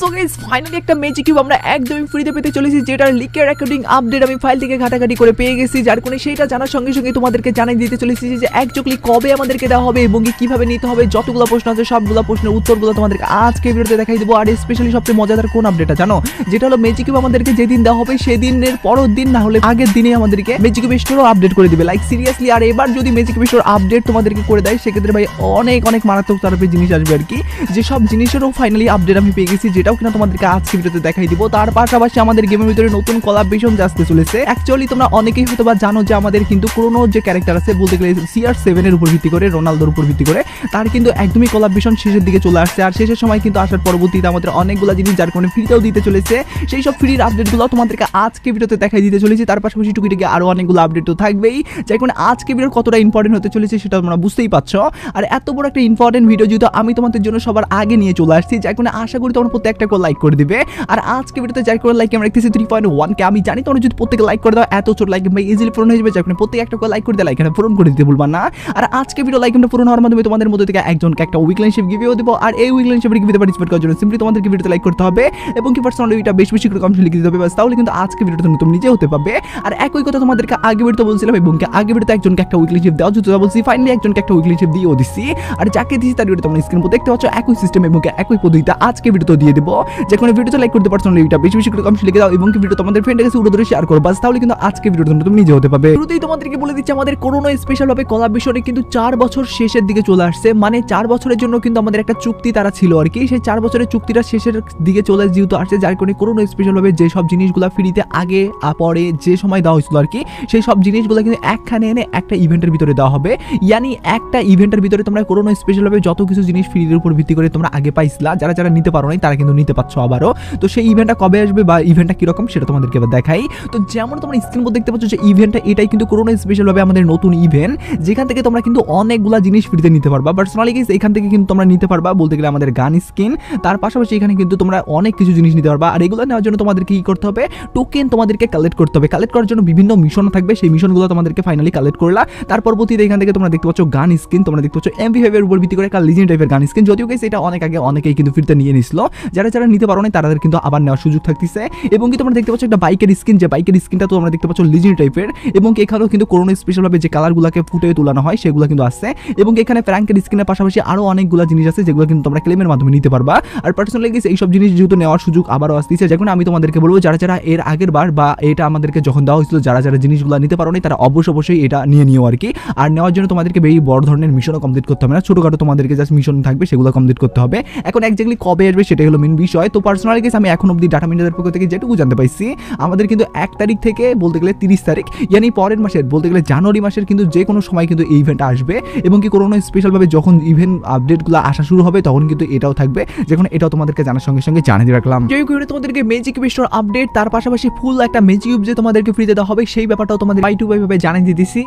So guys finally একটা magic cube আমরা একদমই ফ্রিতে পেতে চলেছি, যেটার লিকের অ্যাকর্ডিং আপডেট আমি ফাইল থেকে ঘাটাঘাটি করে পেয়ে গেছি। যার কারণে সেইটা জানার সঙ্গে সঙ্গে তোমাদেরকে জানিয়ে দিতে চলেছি যে একচুয়ালি কবে আমাদেরকে দেওয়া হবে এবং কিভাবে নিতে হবে। যতগুলো প্রশ্ন আছে সবগুলো প্রশ্নের উত্তরগুলো তোমাদেরকে আজকে ভিডিওতে দেখাই দেবো। আর স্পেশালি সবচেয়ে মজাদার কোন আপডেটটা জানো, যেটা হলো ম্যাজিক কিউব আমাদেরকে যেদিন দেওয়া হবে সেদিনের পরের দিন না হলে আগের দিনে আমাদেরকে ম্যাজিক কিউব স্টোরও আপডেট করে দিবে। Like seriously. আর এবার যদি ম্যাজিক কিউব স্টোর আপডেট তোমাদেরকে করে দেয় সেক্ষেত্রে ভাই অনেক অনেক মারাত্মক তরফের জিনিস আসবে আর কি, যে সব জিনিসেরও ফাইনালি আপডেট আমি পেয়ে গেছি, যেটাও কিনা তোমাদেরকে আজকে ভিডিওতে দেখাই দিব। তার পাশাপাশি আমাদের গেমের ভিতরে নতুন কোলাবরেশন আসতে চলেছে। অ্যাকচুয়ালি তোমরা অনেকেই হয়তো বা জানো যে আমাদের কিন্তু পুরোনো যে ক্যারেক্টার আছে বলতে গেলে CR7 এর উপর ভিত্তি করে, রোনালদোর উপর ভিত্তি করে, তার কিন্তু একদমই কোলাবরেশন শেষের দিকে চলে আসছে। আর শেষের সময় কিন্তু আসার পরবর্তীতে আমাদের অনেকগুলো জিনিস যার কারণে ফ্রিতেও দিতে চলেছে। সেই সব ফ্রির আপডেটগুলো তোমাদেরকে আজকে ভিডিওতে দেখাই দিতে চলেছি। তার পাশাপাশি টুকিটাকি আরও অনেকগুলো আপডেট তো থাকবেই, যার কারণে আজকে ভিডিওর কতটা ইম্পর্টেন্ট হতে চলেছে সেটা তোমরা বুঝতেই পারছো। আর এত বড় একটা ইম্পর্টেন্ট ভিডিও যেহেতু আমি তোমাদের জন্য সবার আগে নিয়ে চলে আসছি, যার কারণে আশা করি তোমরা প্রত্যেকটা করে লাইক করে দিবে। আর আজকে ভিডিওতে যার করে লাইক আমরা রাখতেছি 3.1 কে। আমি জানি তোমরা যদি প্রত্যেকে লাইক করে দাও এত ছোট লাইক ভাই ইজিলি পূরণ হয়ে যাবে, যার কারণে প্রত্যেক একটা করে লাইক করে দিয়ে লাইক পূরণ করে দিতে ভুলবা না। আর আজকে ভিডিও লাইক পূরণ হওয়ার মাধ্যমে তোমাদের মধ্যে থেকে একজনকে একটা উইকলিনশিপ গিভেও দেবো। আর এই উইকলিনশিপের গিভেতে পার্টিসিপেট করার জন্য সিম্পলি তোমাদেরকে ভিডিওতে লাইক করতে হবে এবং কি পার্সোনালি এটা বেশি বেশি করে কমেন্ট লিখে দিতে হবে, বাস তাহলে কিন্তু আজকে ভিডিওতে তুমি নিজে হতে পারবে। আর একই কথা তোমাদেরকে আগে ভিডিওতে বলছিলাম এবং কি আগে ভিডিওতে একজনকে একটা উইকলিনশিপ দেওয়া যেটা বলছি, ফাইনালি একজনকে একটা উইকলিনশিপ দিয়েও দিচ্ছি। আর যাকে দিচ্ছি তার ভিডিও তোমরা স্ক্রিন উপর দেখতে পাচ্ছ একই সিস্টেম এবং একই পদ্ধতিতে আজকে ভিডিওতে দিয়ে দেবো। যে কোনো ভিডিওতে লাইক করতে পার্সোনালি এটা বেশি বেশি করে কমেন্ট লিখে দাও এবং কি ভিডিও তোমাদের ফ্রেন্ডের কাছে উড়ে ধরে শেয়ার করো, বাস তাহলে কিন্তু আজকে ভিডিওতে তুমি নিজে হতে পারবে। শুরুতেই তোমাদেরকে বলে দিচ্ছি আমাদের করোনা স্পেশাল ভাবে কোলাবরেশনে কিন্তু 4 বছর শেষের দিকে চলে আসছে। মানে 4 বছরের জন্য কিন্তু আমাদের একটা চুক্তি তারা ছিল আর কি, সেই 4 বছরের চুক্তিটা শেষের দিকে চলে যেহেতু আসছে, যার কারণে করোনা স্পেশাল ভাবে যে সব জিনিসগুলো ফ্রিতে আগে পরে যে সময় দেওয়া হয়েছিল আর কি, সেই সব জিনিসগুলো কিন্তু একখানে এনে একটা ইভেন্টের ভিতরে দেওয়া হবে। ইয়ানি একটা ইভেন্টের ভিতরে তোমরা করোনা স্পেশাল ভাবে যত কিছু জিনিস ফ্রির উপর ভিত্তি করে তোমরা আগে পাইছিলা, যারা যারা নিতে পারো নাই তারা কিন্তু নিতে পারছো আবারও। তো সেই ইভেন্টটা কবে আসবে বা ইভেন্টটা কিরকম সেটা তোমাদেরকে এবার দেখাই। তো যেমন তোমরা স্ক্রিন উপর দেখতে পাচ্ছ যে ইভেন্টটা এটাই কিন্তু করোনা স্পেশাল ভাবে আমাদের নতুন ইভেন্ট, যেখান থেকে তোমরা কিন্তু অনেকগুলা জিনিস ফ্রিতে নিতে পারবা। পার্সোনালি গাইস এখান থেকে কিন্তু তোমরা নিতে পারবা বলতে গেলে আমাদের গান স্কিন, তার পাশাপাশি এখানে কিন্তু তোমরা অনেক কিছু জিনিস নিতে পারবা। আর এগুলো নেওয়ার জন্য তোমাদেরকে কি করতে হবে, টোকেন তোমাদেরকে কালেক্ট করতে হবে। কালেক্ট করার জন্য বিভিন্ন মিশন থাকবে, সেই মিশনগুলো তোমাদেরকে ফাইনালি কালেক্ট করলা। তার পরবর্তীতে এখান থেকে তোমরা দেখতে পাচ্ছ গান স্কিন, তোমরা দেখতে পাচ্ছ MP5 এর উপর ভিত্তি করে একটা লিজেন্ড টাইপের গান স্কিন, যদিও গাইস এটা অনেক আগে অনেকেই কিন্তু ফ্রিতে নিয়ে নিছিল, যারা যারা নিতে পারো না তাদের কিন্তু আবার নেওয়ার সুযোগ থাকতেছে। এবং কি তোমরা দেখতে পাচ্ছ একটা বাইকের স্কিন, যে বাইকের স্কিনটা তোমরা দেখতে পাচ্ছ লিজেন্ড টাইপের, এবং এখানেও কিন্তু করোনা স্পেশাল ভাবে যে কালারগুলোকে ফুটে তোলানো হয় সেগুলো কিন্তু আছে। এবং এখানে ফ্র্যাঙ্কের স্কিনের পাশাপাশি আরো অনেকগুলো জিনিস আছে যেগুলো কিন্তু তোমরা ক্লেমের মাধ্যমে নিতে পারবা। আর পার্সোনালি গাইস এই সব জিনিস যেহেতু নেওয়ার সুযোগ আবারও আসতেছে, যখন আমি তোমাদেরকে বলবো যারা যারা এর আগের বার বা এটা আমাদেরকে যখন দেওয়া হয়েছিল যারা যারা জিনিসগুলো নিতে পারো না তারা অবশ্যই এটা নিয়ে নিও আর কি। আর নেওয়ার জন্য তোমাদেরকে বেশি বড় ধরনের মিশনও কমপ্লিট করতে হবে না, ছোটখাটো তোমাদেরকে জাস্ট মিশন থাকবে সেগুলো কমপ্লিট করতে হবে। এখন একজাক্টলি কবে আসবে সেটাই হলো মেন বিষয়। তো পার্সোনালি গাইস আমি এখন অবধি ডাটা মিন্ডারের পক্ষ থেকে যেটুকু জানতে পাইছি, আমাদের কিন্তু 1 তারিখ থেকে বলতে গেলে 30 তারিখ ইয়ানি পরের মাসের বলতে গেলে জানুয়ারি মাসের কিন্তু যে কোনো সময় কিন্তু এই ইভেন্ট আসবে। এবং কি করোনা স্পেশাল ভাবে যখন ইভেন্ট আপডেটগুলো আসা শুরু হবে তখন কিন্তু এটাও থাকবে, যখন এটাও তোমাদেরকে জানার সঙ্গে সঙ্গে জানিয়ে রাখলাম। যেই ভিডিও তোমাদেরকে ম্যাজিক কিউব স্টোর আপডেট, তার পাশাপাশি ফুল একটা ম্যাজিক কিউব যে তোমাদেরকে ফ্রিতে দেওয়া হবে সেই ব্যাপারটাও তোমাদের বাই টু বাই ভাবে জানিয়ে দিতেছি।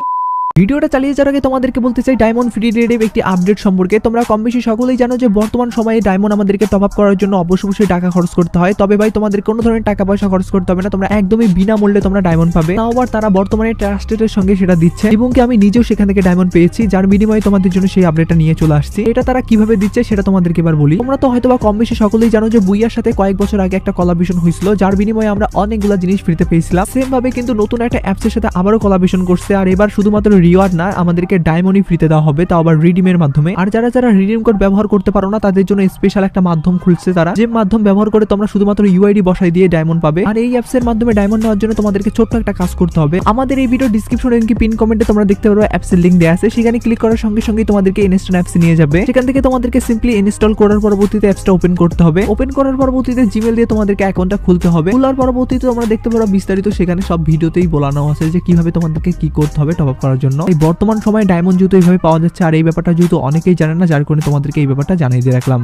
ভিডিওটা চালিয়ে যাওয়ার আগে তোমাদেরকে বলতে চাই ডায়মন্ড ফ্রি রেডের একটি আপডেট সম্পর্কে। তোমরা কম বেশি সকলেই জানো যে বর্তমান সময়ে ডায়মন্ড আমাদেরকে টপ আপ করার জন্য অবশ্যই টাকা খরচ করতে হয়। তবে ভাই তোমাদের কোনো ধরনের টাকা পয়সা খরচ করতে হবে না, তোমরা একদমই বিনামূল্যে তোমরা ডায়মন্ড পাবে। তাও আবার তারা বর্তমানে ট্রাস্টেডের সঙ্গে সেটা দিচ্ছে এবং কি আমি নিজেও সেখান থেকে ডায়মন্ড পেয়েছি, যার বিনিময়ে তোমাদের জন্য সেই আপডেটটা নিয়ে চলে আসছি। এটা তারা কিভাবে দিচ্ছে সেটা তোমাদেরকে এবার বলি। তোমরা তো হয়তো বা কম বেশি সকলেই জানো যে বুইয়ার সাথে কয়েক বছর আগে একটা কোলাবরেশন হয়েছিল, যার বিনিময়ে আমরা অনেকগুলো জিনিস ফ্রিতে পেয়েছিলাম। সেম ভাবে কিন্তু নতুন একটা অ্যাপসের সাথে আবারও কোলাবরেশন করছে, আর এবার শুধুমাত্র রিওয়ার্ড না আমাদের ডায়মন্ডই ফ্রিতে দেওয়া হবে, তাও আবার রিডিমের মাধ্যমে। আর যারা যারা রিডিম কোড ব্যবহার করতে পারো না তাদের জন্য স্পেশাল একটা মাধ্যম খুলছে তারা, যে মাধ্যম ব্যবহার করে তোমরা শুধুমাত্র ইউআইডি বসাই দিয়ে ডায়মন্ড পাবে। আর এই অ্যাপসের মাধ্যমে ডায়মন্ড নেওয়ার জন্য তোমাদেরকে ছোট্ট একটা কাজ করতে হবে। আমাদের এই ভিডিও ডিসক্রিপশনে এমনকি পিন কমেন্টে তোমরা দেখতে পারো অ্যাপসের লিংক দেওয়া আছে, সেখানে ক্লিক করার সঙ্গে সঙ্গে তোমাদেরকে ইনস্টল অ্যাপস নিয়ে যাবে। সেখান থেকে তোমাদেরকে সিম্পলি ইনস্টল করার পরবর্তীতে অ্যাপসটা ওপেন করতে হবে। ওপেন করার পরবর্তীতে জিমেল দিয়ে তোমাদেরকে অ্যাকাউন্টটা খুলতে হবে। খোলার পরবর্তীতে তোমরা দেখতে পারো বিস্তারিত সেখানে সব ভিডিওতেই বলানো আছে যে কিভাবে তোমাদেরকে কি করতে হবে টপ আপ করার জন্য। এই বর্তমান সময়ে ডায়মন্ড যেহেতু এইভাবে পাওয়া যাচ্ছে, আর এই ব্যাপারটা যেহেতু অনেকেই জানে না, যার কারণে তোমাদেরকে এই ব্যাপারটা জানিয়ে দিয়ে রাখলাম।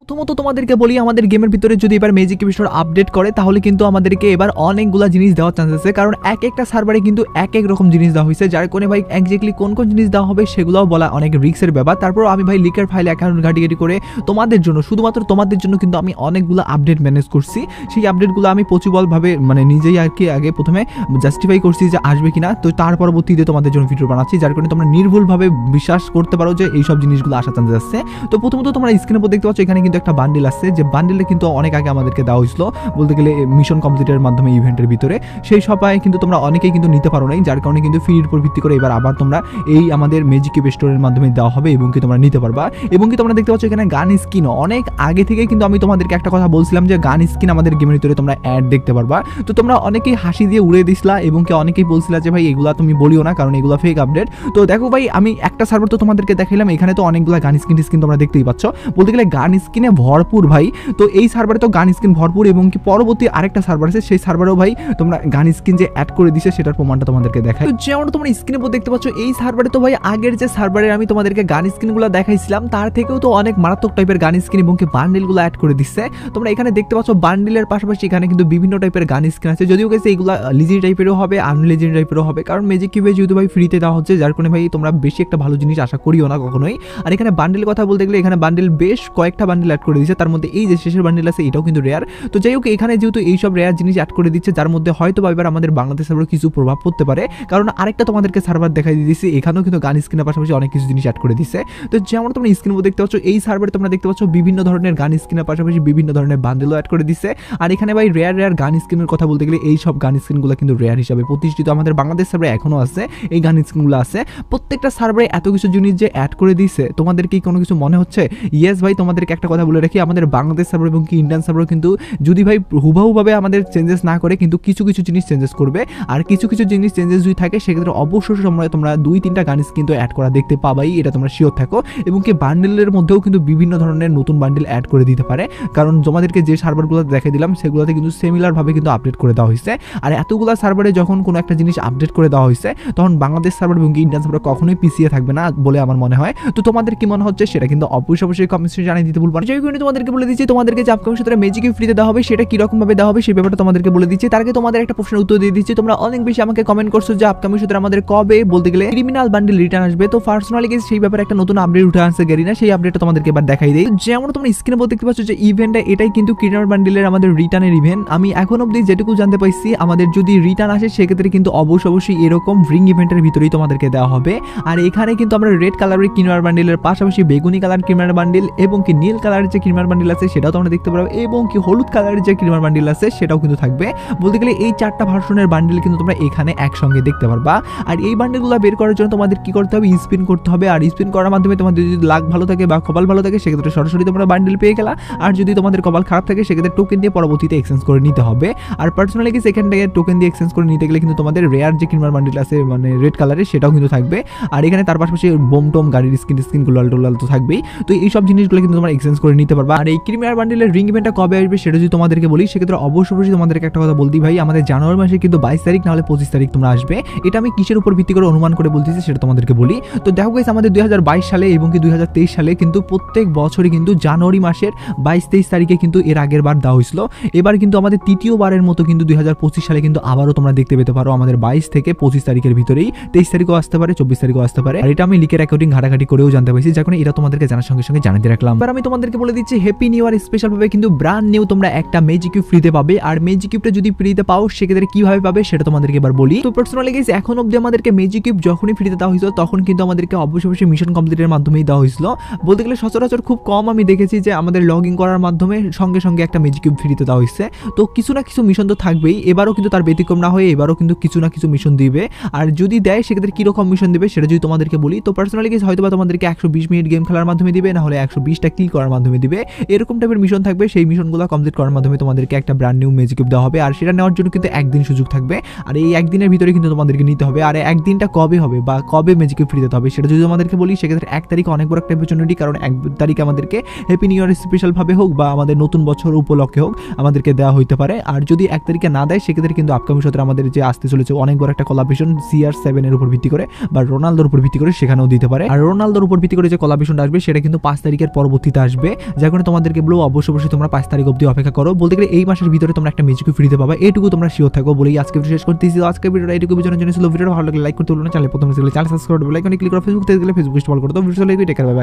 প্রথমত তোমাদেরকে বলি আমাদের গেমের ভিতরে যদি এবার ম্যাজিক কিউব স্টোর আপডেট করে তাহলে কিন্তু আমাদেরকে এবার অনেকগুলা জিনিস দেওয়ার চান্স আছে, কারণ এক একটা সার্ভারে কিন্তু এক এক রকম জিনিস দেওয়া হয়েছে, যার কারণে ভাই এক্স্যাক্টলি কোন কোন জিনিস দেওয়া হবে সেগুলোও বলা অনেক রিস্কের ব্যাপার। তারপর আমি ভাই লিকের ফাইল অ্যাকাউন্ট ঘাটিঘাটি করে তোমাদের জন্য শুধুমাত্র তোমাদের জন্য কিন্তু আমি অনেকগুলো আপডেট ম্যানেজ করছি। সেই আপডেটগুলো আমি পসিবলভাবে মানে নিজেই আর কি আগে প্রথমে জাস্টিফাই করছি যে আসবে কিনা, তো তার পরবর্তীতে তোমাদের জন্য ভিডিও বানাচ্ছি, যার কারণে তোমরা নির্ভুলভাবে বিশ্বাস করতে পারো যে এইসব জিনিসগুলো আসার চান্স আছে। তো প্রথমত তোমরা স্ক্রিনের উপর দেখতে পাচ্ছ এখানে কিন্তু একটা বান্ডিল আছে, যে বান্ডিলটা কিন্তু অনেক আগে আমাদেরকে দেওয়া হয়েছিল বলতে গেলে মিশন কমপ্লিটের মাধ্যমে ইভেন্টের ভিতরে। সেই সবাই কিন্তু তোমরা অনেকেই কিন্তু নিতে পারো নাই, যার কারণে কিন্তু ফ্রির উপর ভিত্তি করে এবার আবার তোমরা এই আমাদের ম্যাজিক কিউব স্টোরের মাধ্যমে দেওয়া হবে এবং কি তোমরা নিতে পারবা। এবং কি তোমরা দেখতে পাচ্ছ এখানে গান স্কিন অনেক আগে থেকে কিন্তু আমি তোমাদেরকে একটা কথা বলছিলাম যে গান স্কিন আমাদের গেমের ভিতরে তোমরা অ্যাড দেখতে পারবা। তো তোমরা অনেকেই হাসি দিয়ে উড়ে দিছিলা এবং কি অনেকেই বলছিলা যে ভাই এগুলা তুমি বলিও না কারণ এগুলা ফেক আপডেট। তো দেখো ভাই আমি একটা সার্ভার তো তোমাদেরকে দেখাইলাম, এখানে তো অনেকগুলো গান স্কিন তোমরা দেখতেই পাচ্ছ, বলতে গেলে গান স্কিনে ভরপুর ভাই। তো এই সার্ভারে তো গান স্কিন ভরপুর এবং কি পরবর্তী আরেকটা সার্ভার আছে সেই সার্ভারেও ভাই তোমরা গান স্কিন যে অ্যাড করে দিছে সেটার প্রমাণটা তোমাদেরকে দেখাই। তো যেমন তোমরা স্ক্রিনের উপর দেখতে পাচ্ছ এই সার্ভারে তো ভাই আগের যে সার্ভারে আমি তোমাদেরকে গান স্কিনগুলো দেখাইছিলাম তার থেকেও তো অনেক মারাত্মক টাইপের গান স্কিন এবং কি বান্ডেলগুলো অ্যাড করে দিচ্ছে। তোমরা এখানে দেখতে পাচ্ছ বান্ডেলের পাশাপাশি এখানে কিন্তু বিভিন্ন টাইপের গান স্কিন আছে, যদিও গেছে এইগুলো লিজেন্ডারি টাইপেরও হবে আনলিজেন্ডারি টাইপেরও হবে, কারণ ম্যাজিক কিউবে যেহেতু ভাই ফ্রিতে দেওয়া হচ্ছে যার কারণে ভাই তোমরা বেশি একটা ভালো জিনিস আশা করিও না কখনোই। আর এখানে বান্ডেল কথা বলতে গেলে এখানে বান্ডেল বেশ কয়েকটা বান্ডেল অ্যাড করে দিচ্ছে, তার মধ্যে এই যে শেষের বান্ডেল আছে এটাও কিন্তু রেয়ার। তো যাই হোক এখানে যেহেতু এইসব রেয়ার জিনিস অ্যাড করে দিচ্ছে যার মধ্যে হয়তো বা এবার আমাদের বাংলাদেশ সার্ভারে কিছু প্রভাব পড়তে পারে, কারণ আরেকটা তোমাদেরকে সার্ভার দেখাই দিয়েছি এখানেও কিন্তু গান স্কিনের পাশাপাশি অনেক কিছু জিনিস অ্যাড করে দিচ্ছে। তো যেমন তোমরা স্ক্রিন দেখতে পাচ্ছ এই সার্ভারে তোমরা দেখতে পাচ্ছ বিভিন্ন ধরনের গান স্কিনের পাশাপাশি বিভিন্ন ধরনের বান্ডেলও অ্যাড করে দিচ্ছে। আর এখানে ভাই রেয়ার গান স্কিনের কথা বলতে গেলে এই সব গান স্কিনগুলো কিন্তু রেয়ার হিসাবে প্রতিষ্ঠিত আমাদের বাংলাদেশ সার্ভারে এখনো আছে, এই গান স্কিনগুলো আছে। প্রত্যেকটা সার্ভারে এত কিছু জিনিস যে অ্যাড করে দিচ্ছে তোমাদের কি কোনো কিছু মনে হচ্ছে? ইয়েস ভাই তোমাদেরকে একটা কথা বলে রাখি, আমাদের বাংলাদেশ সার্ভার এবং কি ইন্ডিয়ান সার্ভার কিন্তু যদি ভাই হুবাহুভাবে আমাদের চেঞ্জেস না করে কিন্তু কিছু কিছু জিনিস চেঞ্জেস করবে, আর কিছু কিছু জিনিস চেঞ্জেস যদি থাকে সেক্ষেত্রে অবশ্যই তোমরা 2-3টা গান স্কিন তো অ্যাড করা দেখতে পাবাই, এটা তোমরা শিওর থাকো। এবং কি বান্ডেলের মধ্যেও কিন্তু বিভিন্ন ধরনের নতুন বান্ডেল অ্যাড করে দিতে পারে, কারণ তোমাদেরকে যে সার্ভারগুলো দেখে দিলাম সেগুলোতে কিন্তু সিমিলার ভাবে কিন্তু আপডেট করে দেওয়া হয়েছে। আর এতগুলো সার্ভারে যখন কোনো একটা জিনিস আপডেট করে দেওয়া হয়েছে তখন বাংলাদেশ সার্ভার এবং ইন্ডিয়ান সার্ভার কখনোই পিছিয়ে থাকবে না বলে আমার মনে হয়। তো তোমাদের কি মনে হচ্ছে সেটা কিন্তু অবশ্যই কমেন্টে জানিয়ে দিতে ভুলবা না। যেই কারণে তোমাদেরকে বলে দিচ্ছি তোমাদেরকে যে আপকামিং সূত্রে ম্যাজিক কিউব ফ্রিতে দেওয়া হবে সেটা কি রকম ভাবে দেওয়া হবে সেই ব্যাপারটা তোমাদেরকে বলে দিচ্ছি। তার আগে তোমাদের একটা প্রশ্নের উত্তর দিয়ে দিচ্ছি, তোমরা অনেক বেশি আমাকে কমেন্ট করছো যে আপকামিং সূত্রে আমাদের কবে বলতে গেলে ক্রিমিনাল বান্ডেল রিটার্ন আসবে। তো পার্সোনালি সেই ব্যাপারে একটা নতুন আপডেট উঠে আসছে গেরিনা, সেই আপডেটটা তোমাদেরকে এবার দেখাই দেই। যেমন তোমরা স্ক্রিনে বলতে দেখতে পাচ্ছ যে ইভেন্টটা এটাই কিন্তু ক্রিমিনাল বান্ডেলের আমাদের রিটার্নের ইভেন্ট। আমি এখন অবধি যেটুকু জানতে পাইছি আমাদের যদি রিটার্ন আসে সেক্ষেত্রে কিন্তু অবশ্যই এরকম রিং ইভেন্টের ভিতরেই তোমাদেরকে দেওয়া হবে। আর এখানে কিন্তু আমরা রেড কালারের ক্রিমিনাল বান্ডেলের পাশাপাশি বেগুনি কালার ক্রিমিনাল বান্ডেল এবং কি নীল কালারের যে ক্রিমিনাল বান্ডেল আছে সেটাও তোমরা দেখতে পারো, এবং কি হলুদ কালারের যে ক্রিমিনাল বান্ডেল আছে সেটাও কিন্তু থাকবে। বলতে গেলে এই 4টা ভার্সনের বান্ডেল কিন্তু তোমরা এখানে একসঙ্গে দেখতে পারবা। আর এই বান্ডেলগুলো বের করার জন্য তোমাদের কি করতে হবে, স্পিন করতে হবে। আর স্পিন করার মাধ্যমে তোমাদের যদি লাক ভালো থাকে বা কপাল ভালো থাকে সেক্ষেত্রে সরাসরি তোমরা বান্ডেল পেয়ে গেলা, আর যদি তোমাদের কপাল খারাপ থাকে সেক্ষেত্রে টোকেন দিয়ে পরবর্তীতে এক্সচেঞ্জ করে নিতে হবে। আর পার্সোনালি কি সেখান থেকে টোকেন দিয়ে এক্সচেঞ্জ করে নিতে গেলে কিন্তু তোমাদের রেয়ার যে ক্রিমিনাল বান্ডেল আছে মানে রেড কালারের সেটাও কিন্তু থাকবে। আর এখানে তার পাশাপাশি বোম টোম গাড়ির স্কিন গুলাল তো থাকবেই। তো এই সব জিনিসগুলো কিন্তু তোমরা এক্সচেঞ্জ করে নিতে পারবা। আর এই ক্রিমিনাল বান্ডেলের রিং ইভেন্টটা কবে আসবে সেটা যদি তোমাদেরকে বলি সেক্ষেত্রে অবশ্যই তোমাদেরকে একটা কথা বলতে ভাই, আমাদের জানুয়ারি মাসে কিন্তু 22 তারিখ না হলে 25 তারিখ তোমরা আসবে। এটা আমি কিসের উপর ভিত্তি করে অনুমান করে বলতেছি সেটা তোমাদেরকে বলি। তো দেখো গাইস আমাদের 2022 সালে এবং কি 2023 সালে কিন্তু প্রত্যেক বছরই কিন্তু জানুয়ারি মাসের 22-23 তারিখে কিন্তু এর আগের বার দেওয়া হয়েছিল। এবার কিন্তু আমাদের তৃতীয়বারের মতো কিন্তু 2025 সালে কিন্তু আবারও তোমরা দেখতে পেতে পারো আমাদের 22 থেকে 25 তারিখের ভিতরেই, 23 তারিখও আসতে পারে 24 তারিখও আসতে পারে। আর এটা আমি লিকের অ্যাকাউন্টিং ঘাটাঘাটি করেও জানতে পারছি, যার কারণে এটা তোমাদেরকে জানার সঙ্গে সঙ্গে জানাতে রাখলাম। এবার আমি তোমাদেরকে বলে দিচ্ছি হ্যাপি নিউ ইয়ার স্পেশাল ভাবে কিন্তু ব্র্যান্ড নিউ তোমরা একটা ম্যাজিক কিউব ফ্রিতে পাবে। আর ম্যাজিক কিউবটা যদি ফ্রিতে পাও সেক্ষেত্রে কিভাবে পাবে সেটা তোমাদেরকে এবার বলি। তো পার্সোনালি গাইস এখন অবধি আমাদেরকে ম্যাজিক কিউব যখনই ফ্রিতে দেওয়া হয়েছিল তখন কিন্তু আমাদেরকে অবশ্যই মিশন কমপ্লিটের মাধ্যমেই দেওয়া হয়েছিল। বলতে গেলে সচরাচর খুব কম আমি দেখেছি যে আমাদের লগ ইন করার মাধ্যমে সঙ্গে সঙ্গে একটা ম্যাজিক কিউব ফ্রিতে দেওয়া হয়েছে। তো কিছু না কিছু মিশন তো থাকবেই, এবারও কিন্তু তার ব্যতিক্রম না হয়ে এবারও কিন্তু কিছু না কিছু মিশন দিবে। আর যদি দেয় সেক্ষেত্রে কিরকম মিশন দিবে সেটা যদি তোমাদেরকে বলি, তো পার্সোনালি গাইস হয়তো বা তোমাদেরকে 120 মিনিট গেম খেলার মাধ্যমে দিবে, না হলে 120টা কিল করার মাধ্যমে দিবে, এরকম টাইপের মিশন থাকবে। সেই মিশনগুলো কমপ্লিট করার মাধ্যমে তোমাদেরকে একটা ব্র্যান্ড নিউ ম্যাজিক কিউব দেওয়া হবে। আর সেটা নেওয়ার জন্য কিন্তু একদিন সুযোগ থাকবে, আর এই একদিনের ভিতরে কিন্তু তোমাদেরকে নিতে হবে। আর একদিনটা কবে হবে বা কবে ম্যাজিক কিউব ফ্রি দিতে হবে সেটা যদি তোমাদেরকে বলি সেক্ষেত্রে 1 তারিখ অনেক বড় একটা অপরচুনিটি, কারণ 1 তারিখ আমাদেরকে হ্যাপি নিউ ইয়ার স্পেশাল ভাবে হোক বা আমাদের নতুন বছর উপলক্ষে হোক আমাদেরকে দেওয়া হইতে পারে। আর যদি 1 তারিখে না দেয় সেক্ষেত্রে কিন্তু আপকামিং সপ্তাহে আমাদের যে আসতে চলেছে অনেক বড় একটা কোলাবরেশন CR7 এর উপর ভিত্তি করে বা রোনালদোর উপর ভিত্তি করে সেখানেও দিতে পারে। আর রোনালদোর উপর ভিত্তি করে যে কোলাবরেশনটা আসবে সেটা কিন্তু 5 তারিখের পরবর্তীতে আসবে, যার কারণে তোমাদেরকে বলবো অবশ্যই তোমরা 5 তারিখ অবধি অপেক্ষা করো। বলতে গেলে এই মাসের ভিতরে তোমরা একটা ম্যাজিক কিউব ফ্রিতে পাবে, এইটুকু তোমরা শিওর থাকো বলেই আজকে ভিডিও শেষ করতেছি। আজকে ভিডিওটা এইটুকু বোঝানোর জন্য ছিল। ভিডিওটা ভালো লাগলে লাইক করতে ভুলো না, চ্যানেল প্রথমে চ্যানেল সাবস্ক্রাইব করতে বেল আইকনে ক্লিক করে ফেসবুক থেকে দেখলে ফেসবুক ফলো করতে video like take care, bye by.